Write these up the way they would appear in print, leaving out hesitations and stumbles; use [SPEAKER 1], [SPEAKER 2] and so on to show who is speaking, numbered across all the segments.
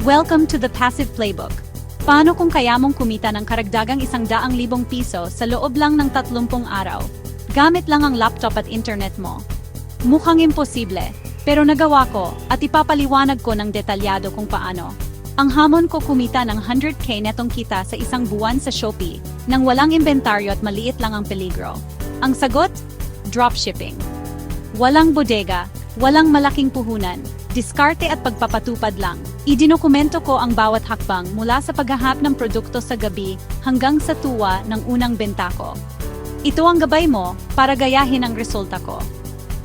[SPEAKER 1] Welcome to the Passive Playbook. Paano kung kaya mong kumita ng karagdagang 100,000 piso sa loob lang ng 30 araw? Gamit lang ang laptop at internet mo. Mukhang imposible, pero nagawa ko at ipapaliwanag ko ng detalyado kung paano. Ang hamon ko kumita ng 100K netong kita sa isang buwan sa Shopee, nang walang inventaryo at maliit lang ang peligro. Ang sagot? Dropshipping. Walang bodega, walang malaking puhunan, diskarte at pagpapatupad lang. Idinokumento ko ang bawat hakbang mula sa paghahanap ng produkto sa gabi hanggang sa tuwa ng unang benta ko. Ito ang gabay mo para gayahin ang resulta ko.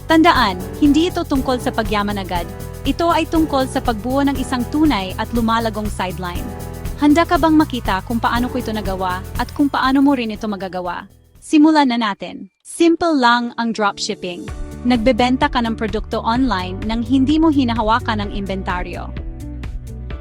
[SPEAKER 1] Tandaan, hindi ito tungkol sa pagyaman agad. Ito ay tungkol sa pagbuo ng isang tunay at lumalagong sideline. Handa ka bang makita kung paano ko ito nagawa at kung paano mo rin ito magagawa? Simulan na natin. Simple lang ang dropshipping. Nagbebenta ka ng produkto online nang hindi mo hinahawakan ang inventaryo.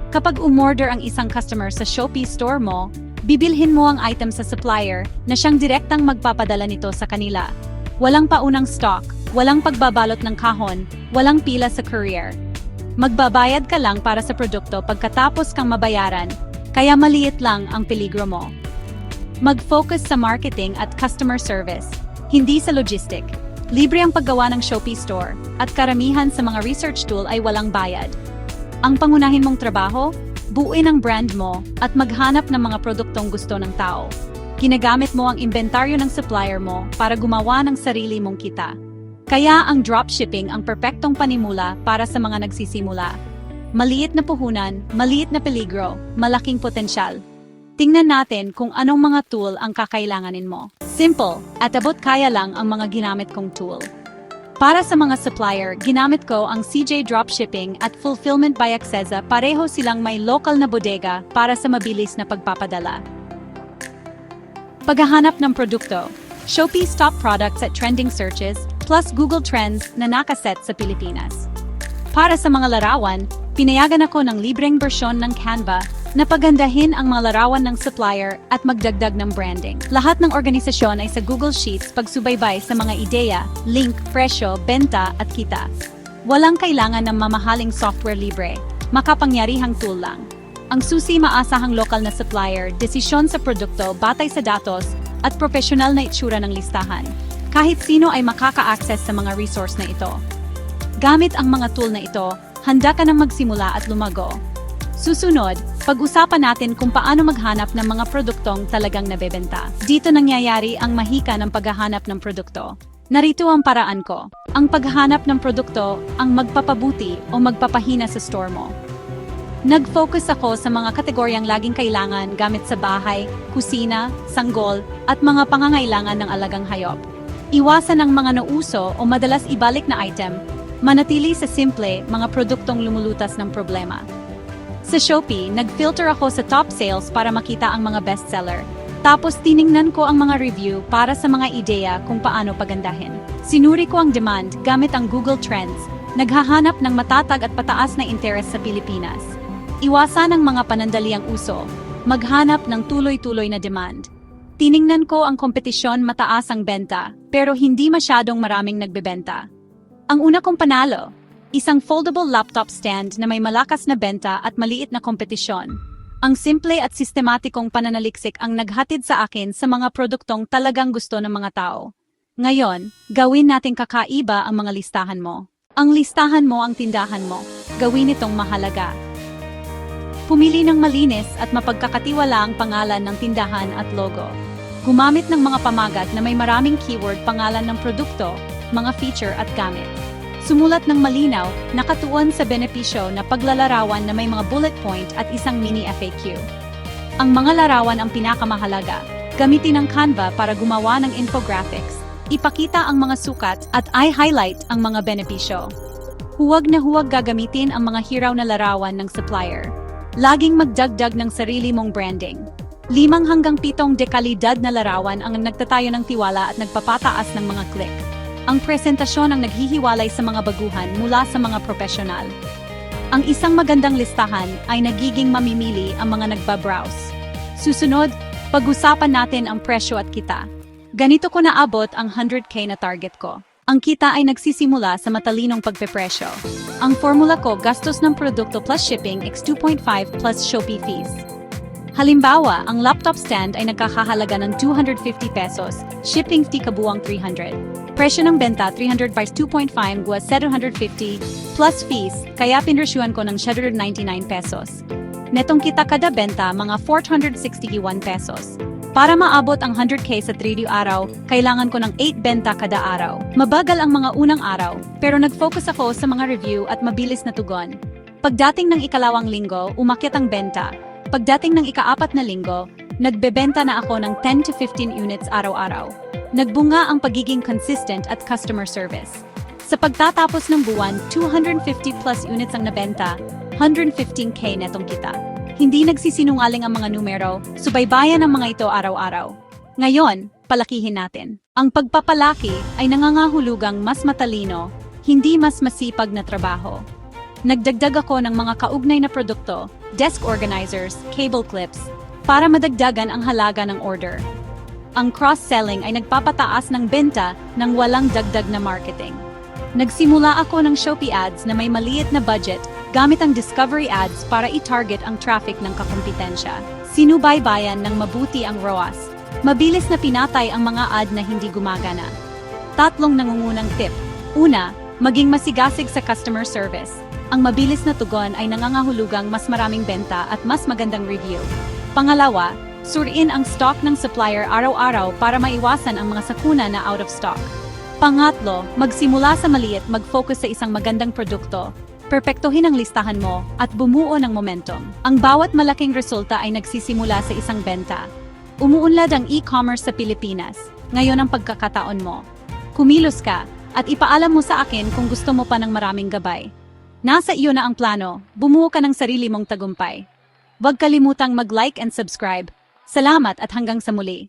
[SPEAKER 1] Kapag umorder ang isang customer sa Shopee store mo, bibilhin mo ang item sa supplier na siyang direktang magpapadala nito sa kanila. Walang paunang stock, walang pagbabalot ng kahon, walang pila sa courier. Magbabayad ka lang para sa produkto pagkatapos kang mabayaran, kaya maliit lang ang peligro mo. Mag-focus sa marketing at customer service, hindi sa logistic. Libre ang paggawa ng Shopee store, at karamihan sa mga research tool ay walang bayad. Ang pangunahin mong trabaho, buuin ang brand mo at maghanap ng mga produktong gusto ng tao. Ginagamit mo ang inventaryo ng supplier mo para gumawa ng sarili mong kita. Kaya ang dropshipping ang perpektong panimula para sa mga nagsisimula. Maliit na puhunan, maliit na peligro, malaking potensyal. Tingnan natin kung anong mga tool ang kakailanganin mo. Simple, at abot kaya lang ang mga ginamit kong tool. Para sa mga supplier, ginamit ko ang CJ Dropshipping at Fulfillment by Accessa, pareho silang may local na bodega para sa mabilis na pagpapadala. Paghahanap ng produkto, Shopee's top products at trending searches, plus Google Trends na nakaset sa Pilipinas. Para sa mga larawan, pinayagan ako ng libreng bersyon ng Canva na pagandahin ang mga larawan ng supplier at magdagdag ng branding. Lahat ng organisasyon ay sa Google Sheets pagsubaybay sa mga ideya, link, presyo, benta at kita. Walang kailangan ng mamahaling software libre, makapangyarihang tool lang. Ang susi maasahang lokal na supplier, desisyon sa produkto batay sa datos at profesional na itsura ng listahan. Kahit sino ay makaka-access sa mga resource na ito. Gamit ang mga tool na ito, handa ka nang magsimula at lumago. Susunod, pag-usapan natin kung paano maghanap ng mga produktong talagang nabebenta. Dito nangyayari ang mahika ng paghahanap ng produkto. Narito ang paraan ko. Ang paghahanap ng produkto ang magpapabuti o magpapahina sa store mo. Nag-focus ako sa mga kategoryang laging kailangan gamit sa bahay, kusina, sanggol, at mga pangangailangan ng alagang hayop. Iwasan ang mga nauso o madalas ibalik na item, manatili sa simple mga produktong lumulutas ng problema. Sa Shopee, nag-filter ako sa top sales para makita ang mga bestseller. Tapos tiningnan ko ang mga review para sa mga ideya kung paano pagandahin. Sinuri ko ang demand gamit ang Google Trends, naghahanap ng matatag at pataas na interes sa Pilipinas. Iwasan ang mga panandaliang uso, maghanap ng tuloy-tuloy na demand. Tiningnan ko ang kompetisyon, mataas ang benta, pero hindi masyadong maraming nagbebenta. Ang una kong panalo, isang foldable laptop stand na may malakas na benta at maliit na kompetisyon. Ang simple at sistematikong pananaliksik ang naghatid sa akin sa mga produktong talagang gusto ng mga tao. Ngayon, gawin nating kakaiba ang mga listahan mo. Ang listahan mo ang tindahan mo. Gawin itong mahalaga. Pumili ng malinis at mapagkakatiwala ang pangalan ng tindahan at logo. Gumamit ng mga pamagat na may maraming keyword, pangalan ng produkto, mga feature at gamit. Sumulat ng malinaw, nakatuon sa benepisyo na paglalarawan na may mga bullet point at isang mini FAQ. Ang mga larawan ang pinakamahalaga. Gamitin ang Canva para gumawa ng infographics. Ipakita ang mga sukat at i-highlight ang mga benepisyo. Huwag na huwag gagamitin ang mga hiraw na larawan ng supplier. Laging magdagdag ng sarili mong branding. 5 hanggang 7 dekalidad na larawan ang nagtatayo ng tiwala at nagpapataas ng mga click. Ang presentasyon ang naghihiwalay sa mga baguhan mula sa mga profesional. Ang isang magandang listahan ay nagiging mamimili ang mga nagbabrowse. Susunod, pag-usapan natin ang presyo at kita. Ganito ko naabot ang 100K na target ko. Ang kita ay nagsisimula sa matalinong pagpepresyo. Ang formula ko, gastos ng produkto plus shipping x 2.5 plus Shopee fees. Halimbawa, ang laptop stand ay nagkakahalaga ng 250 pesos, shipping fee kabuang 300. Presyo ng benta 300 by 2.5 gwa 750 plus fees, kaya pinresyuhan ko ng 799 pesos. Netong kita kada benta mga 461 pesos. Para maabot ang 100k sa 3 araw, kailangan ko ng 8 benta kada araw. Mabagal ang mga unang araw, pero nag-focus ako sa mga review at mabilis na tugon. Pagdating ng ikalawang linggo, umakyat ang benta. Pagdating ng ikaapat na linggo, nagbebenta na ako ng 10 to 15 units araw-araw. Nagbunga ang pagiging consistent at customer service. Sa pagtatapos ng buwan, 250 plus units ang nabenta, 115k netong kita. Hindi nagsisinungaling ang mga numero, subaybayan ang mga ito araw-araw. Ngayon, palakihin natin. Ang pagpapalaki ay nangangahulugang mas matalino, hindi mas masipag na trabaho. Nagdagdag ako ng mga kaugnay na produkto, desk organizers, cable clips, para madagdagan ang halaga ng order. Ang cross-selling ay nagpapataas ng benta ng walang dagdag na marketing. Nagsimula ako ng Shopee ads na may maliit na budget gamit ang discovery ads para i-target ang traffic ng kakumpetensya. Sinubaybayan ng mabuti ang ROAS. Mabilis na pinatay ang mga ad na hindi gumagana. 3 nangungunang tip. Una, maging masigasig sa customer service. Ang mabilis na tugon ay nangangahulugang mas maraming benta at mas magandang review. Pangalawa, suriin ang stock ng supplier araw-araw para maiwasan ang mga sakuna na out of stock. Pangatlo, magsimula sa maliit, mag-focus sa isang magandang produkto. Perpektuhin ang listahan mo at bumuo ng momentum. Ang bawat malaking resulta ay nagsisimula sa isang benta. Umuunlad ang e-commerce sa Pilipinas. Ngayon ang pagkakataon mo. Kumilos ka at ipaalam mo sa akin kung gusto mo pa ng maraming gabay. Nasa iyo na ang plano, bumuo ka ng sarili mong tagumpay. Huwag kalimutang mag-like and subscribe. Salamat at hanggang sa muli.